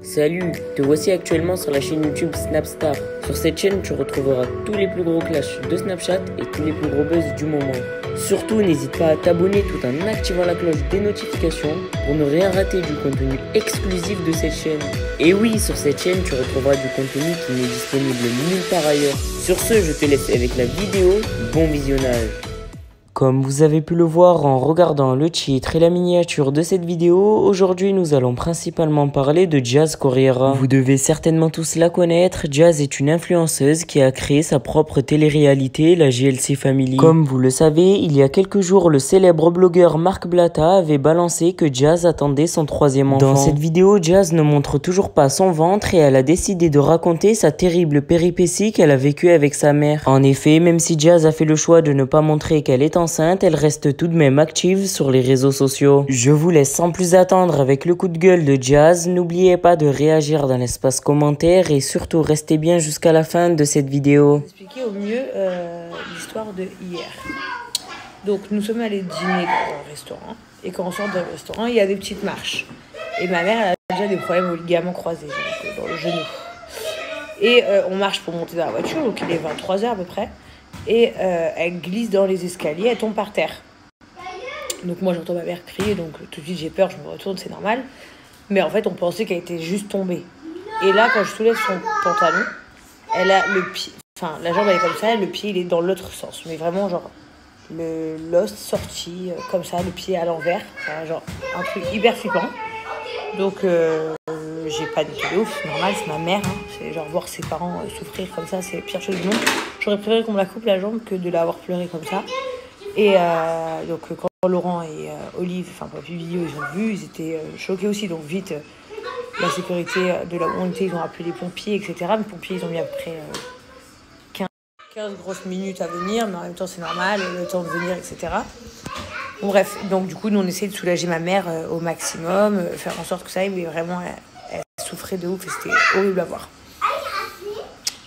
Salut, te voici actuellement sur la chaîne YouTube Snapstar. Sur cette chaîne, tu retrouveras tous les plus gros clashs de Snapchat et tous les plus gros buzz du moment. Surtout, n'hésite pas à t'abonner tout en activant la cloche des notifications pour ne rien rater du contenu exclusif de cette chaîne. Et oui, sur cette chaîne, tu retrouveras du contenu qui n'est disponible nulle part ailleurs. Sur ce, je te laisse avec la vidéo. Bon visionnage. Comme vous avez pu le voir en regardant le titre et la miniature de cette vidéo, aujourd'hui nous allons principalement parler de Jazz Corriera. Vous devez certainement tous la connaître, Jazz est une influenceuse qui a créé sa propre télé-réalité, la JLC Family. Comme vous le savez, il y a quelques jours, le célèbre blogueur Marc Blatta avait balancé que Jazz attendait son troisième enfant. Dans cette vidéo, Jazz ne montre toujours pas son ventre et elle a décidé de raconter sa terrible péripétie qu'elle a vécue avec sa mère. En effet, même si Jazz a fait le choix de ne pas montrer qu'elle est enceinte, elle reste tout de même active sur les réseaux sociaux. Je vous laisse sans plus attendre avec le coup de gueule de Jazz. N'oubliez pas de réagir dans l'espace commentaire et surtout restez bien jusqu'à la fin de cette vidéo. Expliquer au mieux l'histoire de hier. Donc nous sommes allés dîner dans un restaurant et quand on sort d'un restaurant, il y a des petites marches. Et ma mère elle a déjà des problèmes aux ligaments croisés, donc, dans le genou. Et on marche pour monter dans la voiture, donc il est 23h à peu près. Et elle glisse dans les escaliers, elle tombe par terre. Donc moi j'entends ma mère crier, donc tout de suite j'ai peur, je me retourne, c'est normal. Mais en fait on pensait qu'elle était juste tombée. Et là quand je soulève son pantalon, elle a le pied, enfin la jambe elle est comme ça, le pied il est dans l'autre sens. Mais vraiment genre l'os sorti comme ça, le pied à l'envers, enfin, genre un truc hyper flippant. Donc j'ai paniqué de ouf, c'est normal, c'est ma mère, hein. C'est genre voir ses parents souffrir comme ça, c'est la pire chose du monde. J'aurais préféré qu'on me la coupe la jambe que de l'avoir pleuré comme ça. Et donc quand Laurent et Olive, enfin pas plus vidéo, ils ont vu, ils étaient choqués aussi, donc vite la sécurité de la montée, ils ont appelé les pompiers, etc. Les pompiers ils ont mis après 15 grosses minutes à venir, mais en même temps c'est normal, le temps de venir, etc. Bon bref, donc du coup nous on essaie de soulager ma mère au maximum, faire en sorte que ça aille, mais vraiment elle souffrait de ouf et c'était horrible à voir.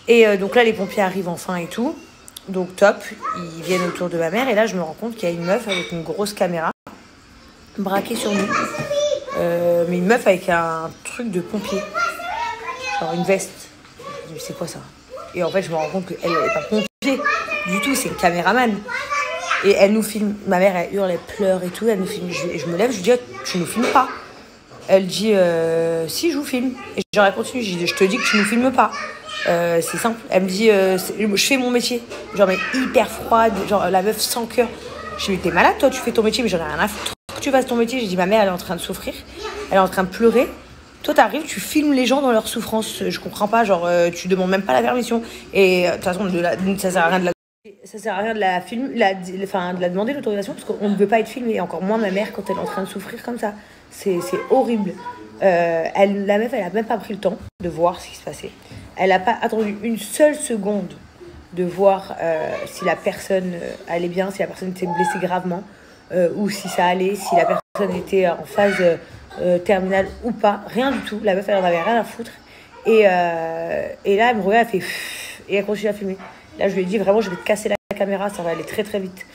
Et donc là les pompiers arrivent enfin et tout, donc top, ils viennent autour de ma mère et là je me rends compte qu'il y a une meuf avec une grosse caméra braquée sur nous, mais une meuf avec un truc de pompier, genre une veste. Je me dis c'est quoi ça? Et en fait je me rends compte qu'elle n'est pas pompier du tout, c'est une caméraman. Et elle nous filme, ma mère elle hurle, elle pleure et tout, elle nous filme, je me lève, je lui dis tu nous filmes pas. Elle dit si je vous filme. Et genre elle continue, je dis je te dis que tu nous filmes pas. C'est simple. Elle me dit je fais mon métier. Genre mais hyper froide, genre la meuf sans cœur. Je dis mais t'es malade toi, tu fais ton métier, mais j'en ai rien à foutre que tu fasses ton métier. J'ai dit ma mère elle est en train de souffrir, elle est en train de pleurer. Toi t'arrives, tu filmes les gens dans leur souffrance. Je comprends pas, genre tu demandes même pas la permission. Et de toute façon ça sert à rien de la de la demander l'autorisation parce qu'on ne veut pas être filmé, et encore moins ma mère quand elle est en train de souffrir comme ça. C'est horrible. La meuf, elle a même pas pris le temps de voir ce qui se passait. Elle n'a pas attendu une seule seconde de voir si la personne allait bien, si la personne était blessée gravement, ou si ça allait, si la personne était en phase terminale ou pas. Rien du tout. La meuf, elle en avait rien à foutre. Et là, elle me regarde, elle fait et elle continue à filmer. Là, je lui ai dit vraiment, je vais te casser la caméra, ça va aller très très vite.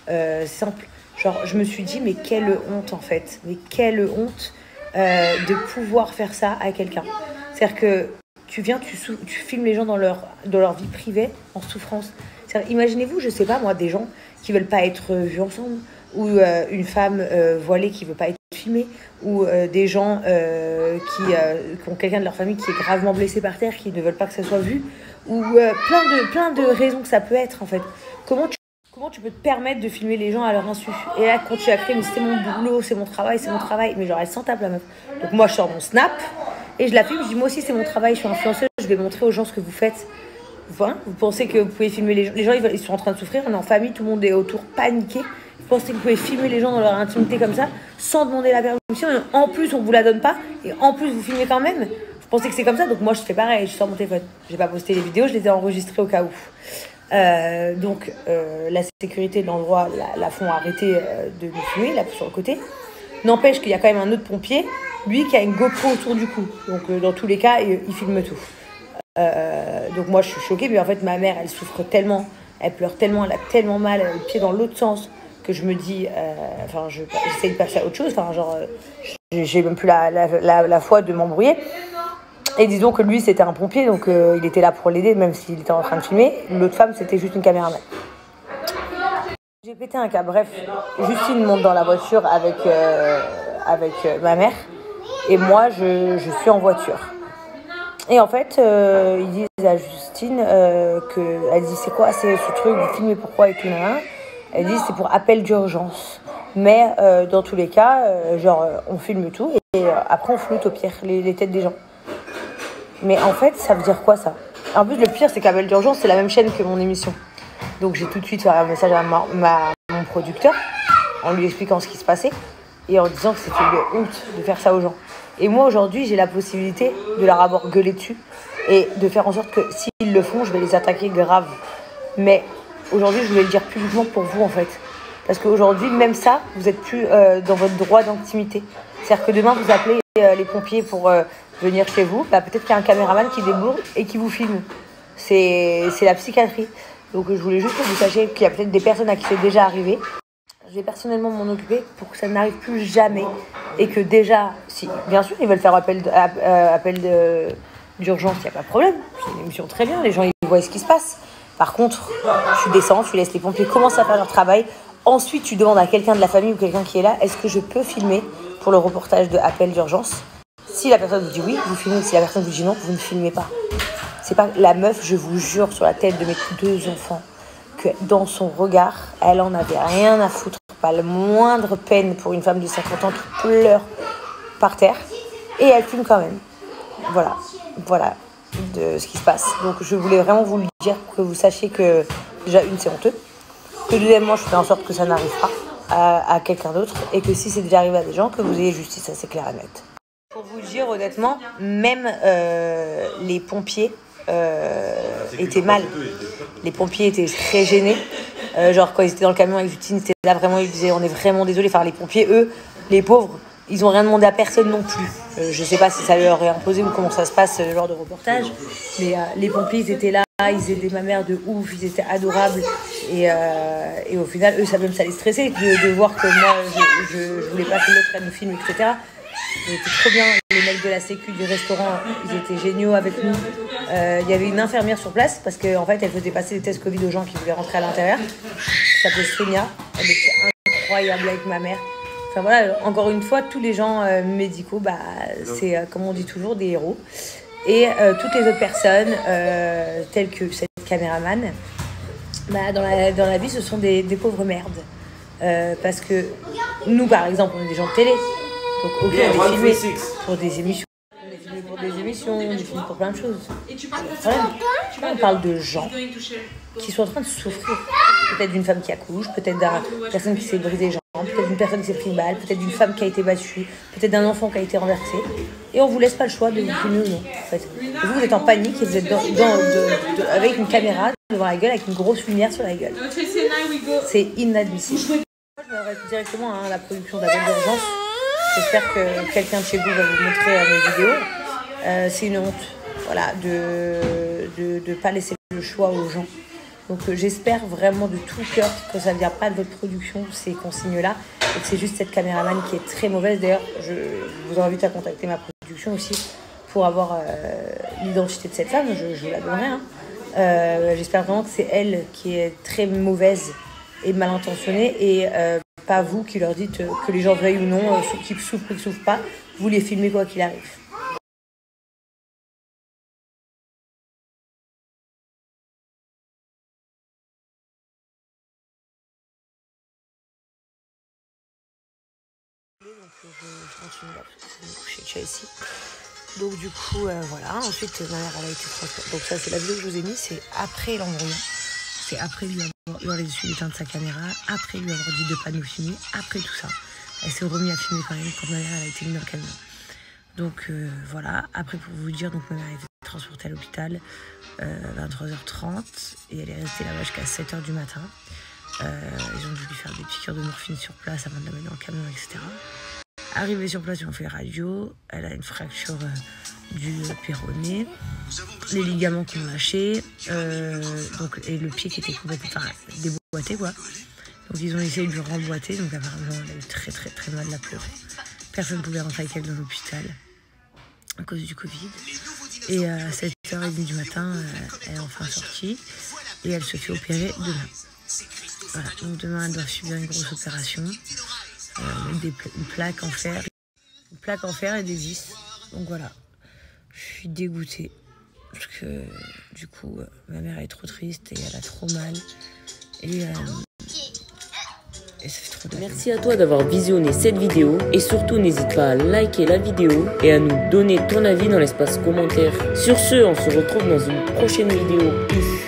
C'est simple. Genre, je me suis dit, mais quelle honte en fait. Mais quelle honte de pouvoir faire ça à quelqu'un. C'est-à-dire que tu viens, tu filmes les gens dans leur vie privée en souffrance. Imaginez-vous, je sais pas moi, des gens qui veulent pas être vus ensemble, ou une femme voilée qui veut pas être filmée, ou des gens qui ont quelqu'un de leur famille qui est gravement blessé par terre, qui ne veulent pas que ça soit vu, ou plein de raisons que ça peut être en fait. Comment tu peux te permettre de filmer les gens à leur insu? Et là, quand tu as créé, mais c'était mon boulot, c'est mon travail, mais genre elle s'en tape la meuf. Donc moi je sors mon snap et je la filme, je dis moi aussi c'est mon travail, je suis influenceuse, je vais montrer aux gens ce que vous faites. Voilà. Vous pensez que vous pouvez filmer les gens, ils sont en train de souffrir, on est en famille, tout le monde est autour paniqué. Vous pensez que vous pouvez filmer les gens dans leur intimité comme ça, sans demander la permission, et en plus on vous la donne pas, et en plus vous filmez quand même? Vous pensez que c'est comme ça? Donc moi je fais pareil, je sors mon téléphone. J'ai pas posté les vidéos, je les ai enregistrées au cas où. Donc la sécurité de l'endroit la font arrêter de nous filmer là sur le côté. N'empêche qu'il y a quand même un autre pompier, lui qui a une GoPro autour du cou. Donc dans tous les cas, il filme tout. Donc moi je suis choquée, mais en fait ma mère elle souffre tellement, elle pleure tellement, elle a tellement mal, elle a le pied dans l'autre sens que je me dis, j'essaie de passer à autre chose. Enfin genre j'ai même plus la foi de m'embrouiller. Et disons que lui, c'était un pompier, donc il était là pour l'aider, même s'il était en train de filmer. L'autre femme, c'était juste une caméraman. J'ai pété un câble. Bref, Justine monte dans la voiture avec ma mère. Et moi, je suis en voiture. Et en fait, ils disent à Justine elle dit c'est quoi c'est ce truc, vous filmez pourquoi et tout. Elle dit c'est pour appel d'urgence. Mais dans tous les cas, on filme tout et après on floute au pire les têtes des gens. Mais en fait, ça veut dire quoi ça? En plus, le pire, c'est qu'Appel d'urgence, c'est la même chaîne que mon émission. Donc j'ai tout de suite fait un message à mon producteur en lui expliquant ce qui se passait et en disant que c'était une honte de faire ça aux gens. Et moi, aujourd'hui, j'ai la possibilité de leur avoir gueulé dessus et de faire en sorte que s'ils le font, je vais les attaquer grave. Mais aujourd'hui, je voulais le dire publiquement pour vous, en fait. Parce qu'aujourd'hui, même ça, vous n'êtes plus dans votre droit d'intimité. C'est-à-dire que demain, vous appelez les pompiers pour venir chez vous. Bah, peut-être qu'il y a un caméraman qui débourde et qui vous filme. C'est la psychiatrie. Donc je voulais juste que vous sachiez qu'il y a peut-être des personnes à qui c'est déjà arrivé. Je vais personnellement m'en occuper pour que ça n'arrive plus jamais. Et que déjà, si bien sûr, ils veulent faire appel d'urgence, il n'y a pas de problème. C'est une émission très bien, les gens ils voient ce qui se passe. Par contre, tu descends, tu laisses les pompiers commencer à faire leur travail. Ensuite, tu demandes à quelqu'un de la famille ou quelqu'un qui est là, est-ce que je peux filmer pour le reportage de appel d'urgence? Si la personne vous dit oui, vous filmez. Si la personne vous dit non, vous ne filmez pas. C'est pas la meuf, je vous jure sur la tête de mes 2 enfants, que dans son regard, elle en avait rien à foutre. Pas la moindre peine pour une femme de 50 ans qui pleure par terre. Et elle filme quand même. Voilà de ce qui se passe. Donc je voulais vraiment vous le dire pour que vous sachiez que déjà c'est honteux. Que deuxièmement, je fais en sorte que ça n'arrive pas à quelqu'un d'autre. Et que si c'est déjà arrivé à des gens, que vous ayez justice, ça c'est clair et net. Pour vous dire honnêtement, même les pompiers étaient mal. Les pompiers étaient très gênés. Quand ils étaient dans le camion avec Justine, c'était là vraiment, ils disaient on est vraiment désolés. Enfin, les pompiers, eux, les pauvres, ils n'ont rien demandé à personne non plus. Je ne sais pas si ça leur est imposé ou comment ça se passe, ce genre de reportage. Mais les pompiers, ils étaient là, ils aidaient ma mère de ouf, ils étaient adorables. Et au final, eux, ça les stressait de voir que moi, je voulais pas que l'autre elle nous filme, etc. C'était trop bien, les mecs de la sécu du restaurant, ils étaient géniaux avec nous. Il y avait une infirmière sur place parce qu'en fait, elle faisait passer des tests Covid aux gens qui voulaient rentrer à l'intérieur. Ça s'appelait Sonia, elle était incroyable avec ma mère. Enfin voilà, encore une fois, tous les gens médicaux, c'est comme on dit toujours, des héros. Et toutes les autres personnes, telles que cette caméraman, dans la vie, ce sont des pauvres merdes. Parce que nous, par exemple, on est des gens de télé. Donc, ok, on est filmé pour des émissions. On est filmé pour des émissions, on est filmé pour plein de choses. On parle de gens qui sont en train de souffrir. Peut-être d'une femme qui accouche, peut-être d'une personne qui s'est brisée les jambes, peut-être d'une personne qui s'est pris une balle, peut-être d'une femme qui a été battue, peut-être d'un enfant qui a été renversé. Et on vous laisse pas le choix de vous filmer ou non. En fait. Vous êtes en panique et vous êtes avec une caméra devant la gueule, avec une grosse lumière sur la gueule. C'est inadmissible. Moi, je m'adresse directement à la production d'Appel d'urgence. J'espère que quelqu'un de chez vous va vous montrer mes vidéos. C'est une honte, voilà, de pas laisser le choix aux gens. Donc j'espère vraiment de tout cœur que ça ne vient pas de votre production, ces consignes-là, et que c'est juste cette caméraman qui est très mauvaise. D'ailleurs, je vous invite à contacter ma production aussi pour avoir l'identité de cette femme, je vous la donnerai. J'espère vraiment que c'est elle qui est très mauvaise et mal intentionnée, et pas vous qui leur dites que les gens veuillent ou non, qu'ils souffrent ou qu'ils souffrent pas, vous les filmez quoi qu'il arrive. Donc je continue là parce que c'est me coucher de Chelsea. Donc du coup voilà, ensuite ma mère elle a été transportée. Donc ça c'est la vidéo que je vous ai mise, c'est après l'embrouille. C'est après lui avoir hurlé dessus l'éteinte de sa caméra, après lui avoir dit de pas nous filmer, après tout ça. Elle s'est remise à filmer quand même quand ma mère elle a été mise dans le camion. Donc voilà, après pour vous dire, donc ma mère a été transportée à l'hôpital 23h30 et elle est restée là-bas jusqu'à 7h du matin. Ils ont dû lui faire des piqûres de morphine sur place avant de la mettre dans le camion, etc. Arrivée sur place, ils ont fait radio. Elle a une fracture du péroné, les ligaments qui ont lâché, et le pied qui était complètement déboîté, quoi. Donc ils ont essayé de lui remboîter, donc apparemment elle a eu très très très mal, la pleurer. Personne ne pouvait rentrer avec elle dans l'hôpital à cause du Covid. Et à 7h30 du matin, elle est enfin sortie et elle se fait opérer demain. Voilà, donc demain elle doit subir une grosse opération, une plaque en fer. Une plaque en fer et des vis. Donc voilà, je suis dégoûtée. Parce que du coup, ma mère est trop triste et elle a trop mal. Et ça fait trop de peine. Merci à toi d'avoir visionné cette vidéo et surtout n'hésite pas à liker la vidéo et à nous donner ton avis dans l'espace commentaire. Sur ce, on se retrouve dans une prochaine vidéo. Peace.